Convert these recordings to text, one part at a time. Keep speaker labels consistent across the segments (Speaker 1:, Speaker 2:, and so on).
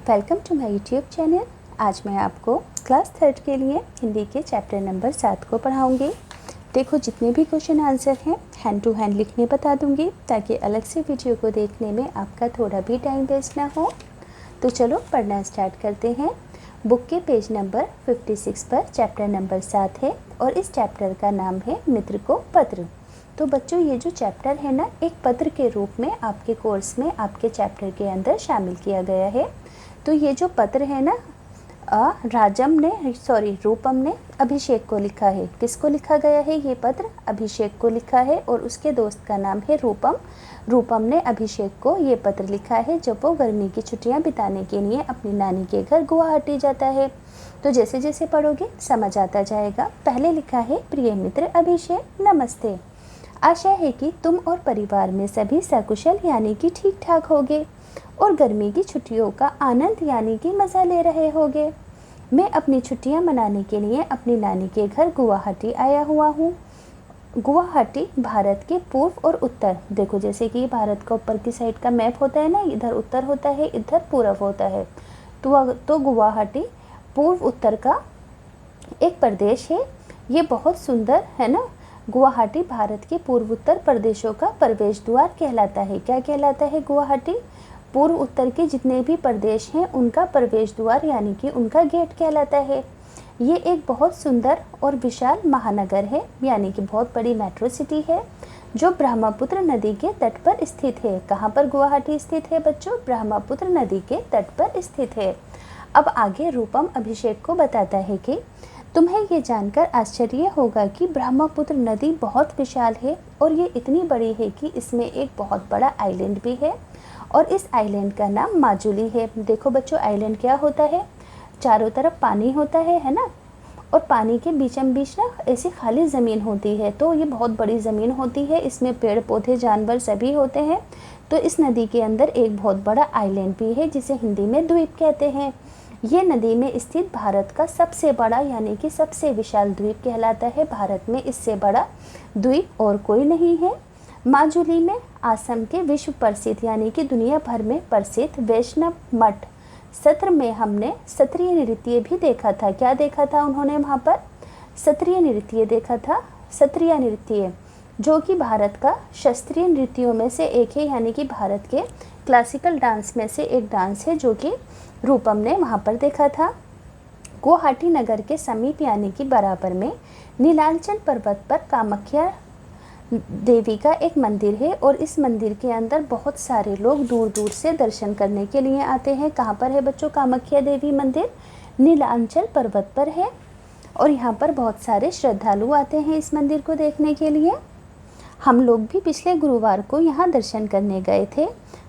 Speaker 1: Welcome to my YouTube channel. आज मैं आपको क्लास 3 के लिए हिंदी के चैप्टर नंबर 7 को पढ़ाऊंगी। देखो, जितने भी क्वेश्चन आंसर हैं हैंड टू हैंड लिखने बता दूंगी ताकि अलग से वीडियो को देखने में आपका थोड़ा भी टाइम वेस्ट ना हो। तो चलो पढ़ना स्टार्ट करते हैं। बुक के पेज नंबर 56 पर चैप्टर नंबर 7 है और इस चैप्टर का नाम है मित्र को पत्र। तो बच्चों, ये जो चैप्टर है ना, एक पत्र के रूप में आपके कोर्स में आपके चैप्टर के अंदर शामिल किया गया है। तो ये जो पत्र है ना, रूपम ने अभिषेक को लिखा है। किसको लिखा गया है ये पत्र? अभिषेक को लिखा है और उसके दोस्त का नाम है रूपम। रूपम ने अभिषेक को ये पत्र लिखा है जब वो गर्मी की छुट्टियां बिताने के लिए अपनी नानी के घर गुवाहाटी जाता है। तो जैसे जैसे पढ़ोगे समझ आता जाएगा। पहले लिखा है, प्रिय मित्र अभिषेक, नमस्ते। आशा है कि तुम और परिवार में सभी सकुशल यानी कि ठीक ठाक होगे और गर्मी की छुट्टियों का आनंद यानी कि मज़ा ले रहे होगे। मैं अपनी छुट्टियां मनाने के लिए अपनी नानी के घर गुवाहाटी आया हुआ हूँ। गुवाहाटी भारत के पूर्व और उत्तर, देखो जैसे कि भारत का ऊपर की साइड का मैप होता है ना, इधर उत्तर होता है, इधर पूर्व होता है। तो गुवाहाटी पूर्व उत्तर का एक प्रदेश है। ये बहुत सुंदर है ना। गुवाहाटी भारत के पूर्व उत्तर प्रदेशों का प्रवेश द्वार कहलाता है। क्या कहलाता है? गुवाहाटी पूर्व उत्तर के जितने भी प्रदेश हैं उनका प्रवेश द्वार यानी कि उनका गेट कहलाता है। ये एक बहुत सुंदर और विशाल महानगर है यानी कि बहुत बड़ी मेट्रो सिटी है जो ब्रह्मपुत्र नदी के तट पर स्थित है। कहाँ पर गुवाहाटी स्थित है बच्चों? ब्रह्मपुत्र नदी के तट पर स्थित है। अब आगे रूपम अभिषेक को बताता है कि तुम्हें ये जानकर आश्चर्य होगा कि ब्रह्मपुत्र नदी बहुत विशाल है और ये इतनी बड़ी है कि इसमें एक बहुत बड़ा आइलैंड भी है और इस आइलैंड का नाम माजुली है। देखो बच्चों, आइलैंड क्या होता है? चारों तरफ पानी होता है ना, और पानी के बीचम बीच ना ऐसी खाली ज़मीन होती है। तो ये बहुत बड़ी ज़मीन होती है, इसमें पेड़ पौधे जानवर सभी होते हैं। तो इस नदी के अंदर एक बहुत बड़ा आइलैंड भी है जिसे हिंदी में द्वीप कहते हैं। ये नदी में स्थित भारत का सबसे बड़ा यानी कि सबसे विशाल द्वीप कहलाता है। भारत में इससे बड़ा द्वीप और कोई नहीं है। माजुली में असम के विश्व प्रसिद्ध यानी कि दुनिया भर में प्रसिद्ध वैष्णव मठ सत्र में हमने सत्रीय नृत्य भी देखा था। क्या देखा था उन्होंने वहाँ पर? सत्रीय नृत्य देखा था। सत्रीय नृत्य जो कि भारत का शास्त्रीय नृत्यों में से एक है यानी कि भारत के क्लासिकल डांस में से एक डांस है जो कि रूपम ने वहाँ पर देखा था। गुवाहाटी नगर के समीप यानी कि बराबर में नीलांचल पर्वत पर कामाख्या देवी का एक मंदिर है और इस मंदिर के अंदर बहुत सारे लोग दूर दूर से दर्शन करने के लिए आते हैं। कहाँ पर है बच्चों कामाख्या देवी मंदिर? नीलांचल पर्वत पर है और यहाँ पर बहुत सारे श्रद्धालु आते हैं इस मंदिर को देखने के लिए। हम लोग भी पिछले गुरुवार को यहाँ दर्शन करने गए थे।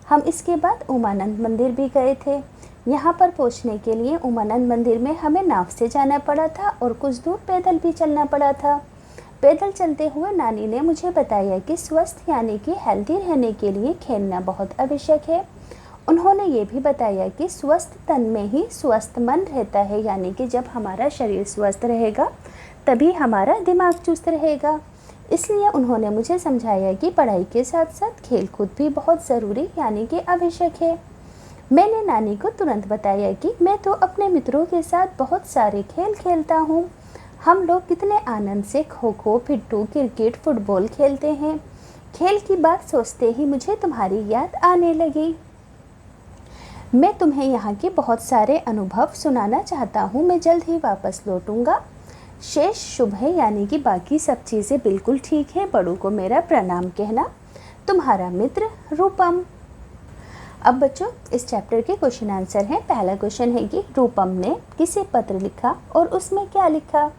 Speaker 1: हम इसके बाद उमानंद मंदिर भी गए थे। यहाँ पर पहुँचने के लिए उमानंद मंदिर में हमें नाव से जाना पड़ा था और कुछ दूर पैदल भी चलना पड़ा था। पैदल चलते हुए नानी ने मुझे बताया कि स्वस्थ यानी कि हेल्दी रहने के लिए खेलना बहुत आवश्यक है। उन्होंने ये भी बताया कि स्वस्थ तन में ही स्वस्थ मन रहता है यानी कि जब हमारा शरीर स्वस्थ रहेगा तभी हमारा दिमाग चुस्त रहेगा। इसलिए उन्होंने मुझे समझाया कि पढ़ाई के साथ साथ खेलकूद भी बहुत ज़रूरी यानी कि आवश्यक है। मैंने नानी को तुरंत बताया कि मैं तो अपने मित्रों के साथ बहुत सारे खेल खेलता हूँ। हम लोग कितने आनंद से खो खो, पिट्ठू, क्रिकेट, फुटबॉल खेलते हैं। खेल की बात सोचते ही मुझे तुम्हारी याद आने लगी। मैं तुम्हें यहाँ के बहुत सारे अनुभव सुनाना चाहता हूँ। मैं जल्द ही वापस लौटूंगा। शेष शुभ है यानी कि बाकी सब चीज़ें बिल्कुल ठीक है। बड़ों को मेरा प्रणाम कहना। तुम्हारा मित्र रूपम। अब बच्चों, इस चैप्टर के क्वेश्चन आंसर हैं। पहला क्वेश्चन है कि रूपम ने किसे पत्र लिखा और उसमें क्या लिखा?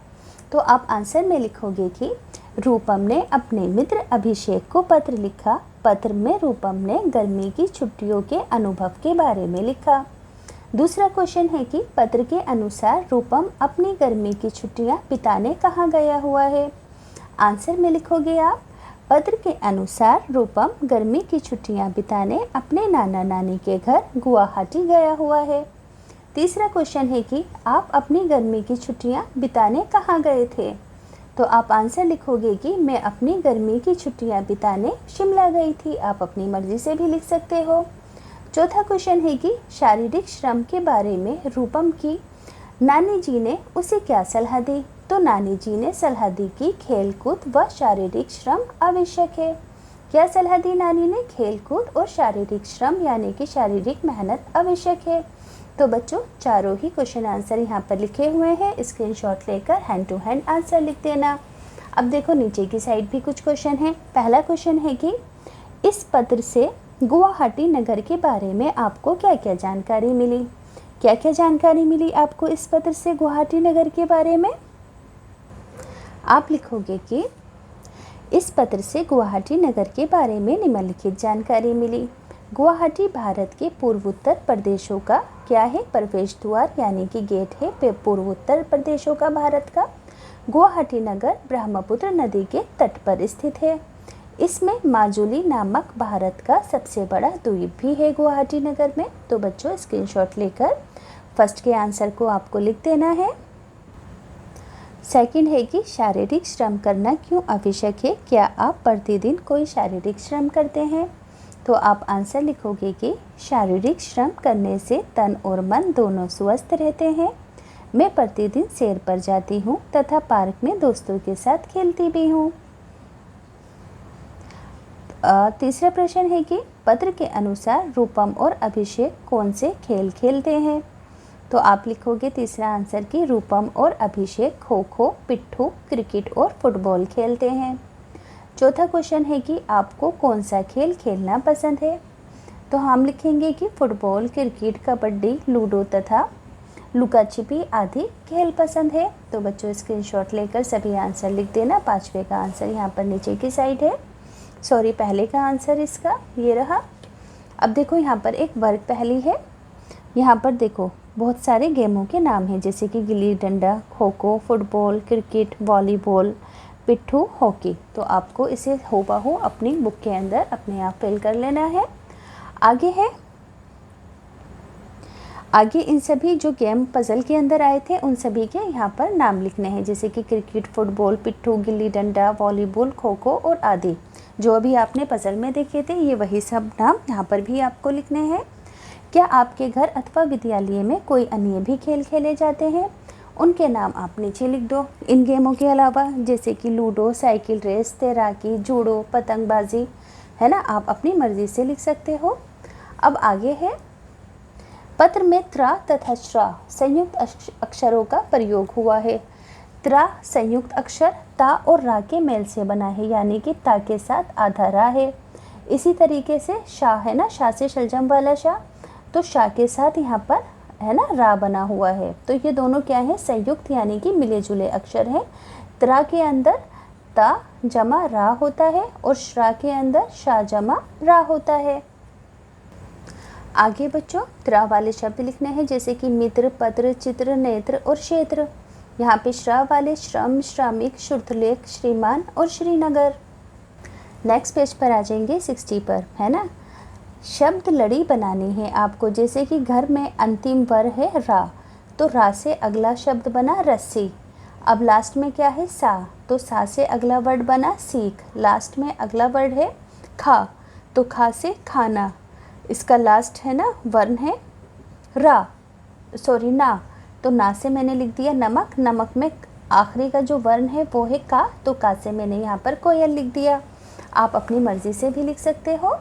Speaker 1: तो आप आंसर में लिखोगे कि रूपम ने अपने मित्र अभिषेक को पत्र लिखा। पत्र में रूपम ने गर्मी की छुट्टियों के अनुभव के बारे में लिखा। दूसरा क्वेश्चन है कि पत्र के अनुसार रूपम अपनी गर्मी की छुट्टियां बिताने कहाँ गया हुआ है? आंसर में लिखोगे आप, पत्र के अनुसार रूपम गर्मी की छुट्टियां बिताने अपने नाना नानी के घर गुवाहाटी गया हुआ है। तीसरा क्वेश्चन है कि आप अपनी गर्मी की छुट्टियां बिताने कहाँ गए थे? तो आप आंसर लिखोगे कि मैं अपनी गर्मी की छुट्टियां बिताने शिमला गई थी। आप अपनी मर्जी से भी लिख सकते हो। चौथा क्वेश्चन है कि शारीरिक श्रम के बारे में रूपम की नानी जी ने उसे क्या सलाह दी? तो नानी जी ने सलाह दी कि खेलकूद व शारीरिक श्रम आवश्यक है। क्या सलाह दी नानी ने? खेलकूद और शारीरिक श्रम यानी कि शारीरिक मेहनत आवश्यक है। तो बच्चों चारों ही क्वेश्चन आंसर यहाँ पर लिखे हुए हैं, स्क्रीनशॉट लेकर हैंड टू हैंड आंसर लिख देना। अब देखो नीचे की साइड भी कुछ क्वेश्चन हैं। पहला क्वेश्चन है कि इस पत्र से गुवाहाटी नगर के बारे में आपको क्या क्या जानकारी मिली? क्या क्या जानकारी मिली आपको इस पत्र से गुवाहाटी नगर के बारे में? आप लिखोगे कि इस पत्र से गुवाहाटी नगर के बारे में निम्नलिखित जानकारी मिली। गुवाहाटी भारत के पूर्वोत्तर प्रदेशों का क्या है? प्रवेश द्वार यानी कि गेट है पूर्वोत्तर प्रदेशों का भारत का। गुवाहाटी नगर ब्रह्मपुत्र नदी के तट पर स्थित है। इसमें माजुली नामक भारत का सबसे बड़ा द्वीप भी है गुवाहाटी नगर में। तो बच्चों स्क्रीनशॉट लेकर फर्स्ट के आंसर को आपको लिख देना है। सेकंड है कि शारीरिक श्रम करना क्यों आवश्यक है? क्या आप प्रतिदिन कोई शारीरिक श्रम करते हैं? तो आप आंसर लिखोगे कि शारीरिक श्रम करने से तन और मन दोनों स्वस्थ रहते हैं। मैं प्रतिदिन सैर पर जाती हूँ तथा पार्क में दोस्तों के साथ खेलती भी हूँ। तीसरा प्रश्न है कि पत्र के अनुसार रूपम और अभिषेक कौन से खेल खेलते हैं? तो आप लिखोगे तीसरा आंसर कि रूपम और अभिषेक खो खो, पिट्ठू, क्रिकेट और फुटबॉल खेलते हैं। चौथा क्वेश्चन है कि आपको कौन सा खेल खेलना पसंद है? तो हम लिखेंगे कि फुटबॉल, क्रिकेट, कबड्डी, लूडो तथा लुका छिपी आदि खेल पसंद है। तो बच्चों स्क्रीनशॉट लेकर सभी आंसर लिख देना। पांचवे का आंसर यहाँ पर नीचे की साइड है। सॉरी, पहले का आंसर इसका ये रहा। अब देखो यहाँ पर एक वर्ग पहली है। यहाँ पर देखो बहुत सारे गेमों के नाम हैं जैसे कि gilli danda, kho kho, football, cricket, volleyball, पिट्ठू, हॉकी। तो आपको इसे हूबहू अपनी बुक के अंदर अपने आप फिल कर लेना है। आगे इन सभी जो गेम पज़ल के अंदर आए थे उन सभी के यहाँ पर नाम लिखने हैं जैसे कि क्रिकेट, फुटबॉल, पिट्ठू, गिल्ली डंडा, वॉलीबॉल, खो खो और आदि जो अभी आपने पज़ल में देखे थे, ये वही सब नाम यहाँ पर भी आपको लिखने हैं। क्या आपके घर अथवा विद्यालय में कोई अन्य भी खेल खेले जाते हैं? उनके नाम आप नीचे लिख दो। इन गेमों के अलावा जैसे कि लूडो, साइकिल रेस, तैराकी, जूडो, पतंगबाजी, है ना, आप अपनी मर्ज़ी से लिख सकते हो। अब आगे है, पत्र में त्रा तथा श्रा संयुक्त अक्षरों का प्रयोग हुआ है। त्रा संयुक्त अक्षर ता और रा के मेल से बना है यानी कि ता के साथ आधा रा है। इसी तरीके से शाह है ना, शाह से शलजम वाला शाह, तो शाह के साथ यहाँ पर है ना रा बना हुआ है। तो ये दोनों क्या है? संयुक्त यानी कि मिले जुले अक्षर हैं। त्रा के अंदर ता जमा रा होता है और श्रा के अंदर शा जमा रा होता है। आगे बच्चों त्रा वाले शब्द लिखने हैं जैसे कि मित्र, पत्र, चित्र, नेत्र और क्षेत्र। यहाँ पे श्रा वाले श्रम, श्रमिक, शुद्धलेख, श्रीमान और श्रीनगर। नेक्स्ट पेज पर आ जाएंगे 60 पर, है ना। शब्द लड़ी बनानी है आपको जैसे कि घर में अंतिम वर्ड है रा, तो रा से अगला शब्द बना रस्सी। अब लास्ट में क्या है? सा, तो सा से अगला वर्ड बना सीख। लास्ट में अगला वर्ड है खा, तो खा से खाना। इसका लास्ट है ना वर्ण है ना, तो ना से मैंने लिख दिया नमक। नमक में आखिरी का जो वर्ण है वो है का, तो का से मैंने यहाँ पर कोयल लिख दिया। आप अपनी मर्ज़ी से भी लिख सकते हो।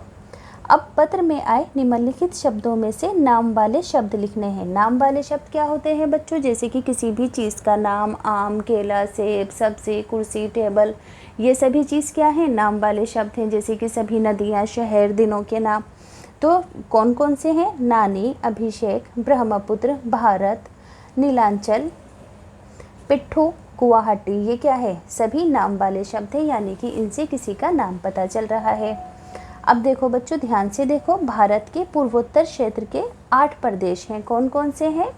Speaker 1: अब पत्र में आए निम्नलिखित शब्दों में से नाम वाले शब्द लिखने हैं। नाम वाले शब्द क्या होते हैं बच्चों? जैसे कि किसी भी चीज़ का नाम, आम, केला, सेब, सब्ज़ी, कुर्सी, टेबल, ये सभी चीज़ क्या हैं? नाम वाले शब्द हैं। जैसे कि सभी नदियाँ, शहर, दिनों के नाम। तो कौन कौन से हैं? नानी, अभिषेक, ब्रह्मपुत्र, भारत, नीलांचल, पिट्ठू, गुवाहाटी, ये क्या है? सभी नाम वाले शब्द हैं यानी कि इनसे किसी का नाम पता चल रहा है। अब देखो बच्चों ध्यान से देखो, भारत के पूर्वोत्तर क्षेत्र के 8 प्रदेश हैं। कौन कौन से हैं?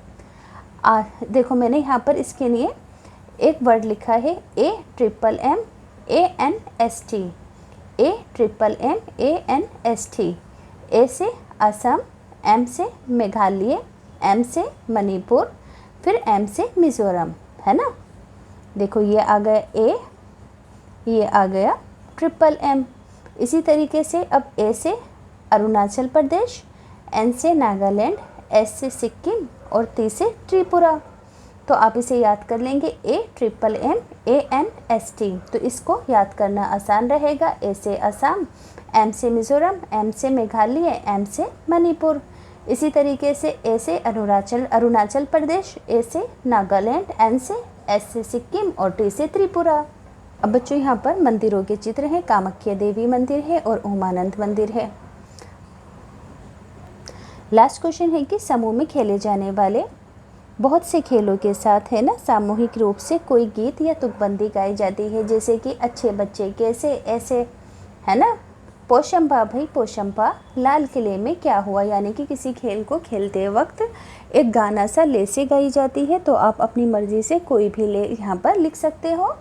Speaker 1: देखो मैंने यहाँ पर इसके लिए एक वर्ड लिखा है AMMANST। AMMANST। ए से असम, एम से मेघालय, एम से मणिपुर, फिर एम से मिज़ोरम, है ना। देखो ये आ गया ए, ये आ गया MMM। इसी तरीके से अब ए से अरुणाचल प्रदेश, एन से नागालैंड, एस से सिक्किम और टी से त्रिपुरा। तो आप इसे याद कर लेंगे AMMANST। तो इसको याद करना आसान रहेगा। ए से असम, एम से मिज़ोरम, एम से मेघालय, एम से मणिपुर। इसी तरीके से ए से अरुणाचल प्रदेश, ए से नागालैंड, एन से, एस से सिक्किम और टी से त्रिपुरा। अब बच्चों यहाँ पर मंदिरों के चित्र हैं। कामाख्या देवी मंदिर है और उमानंद मंदिर है। लास्ट क्वेश्चन है कि समूह में खेले जाने वाले बहुत से खेलों के साथ है ना सामूहिक रूप से कोई गीत या तुकबंदी गाई जाती है, जैसे कि अच्छे बच्चे कैसे, ऐसे, है ना। पोशंपा भाई पोशंपा, लाल किले में क्या हुआ, यानी कि किसी खेल को खेलते वक्त एक गाना सा ले से गाई जाती है। तो आप अपनी मर्ज़ी से कोई भी ले यहाँ पर लिख सकते हो।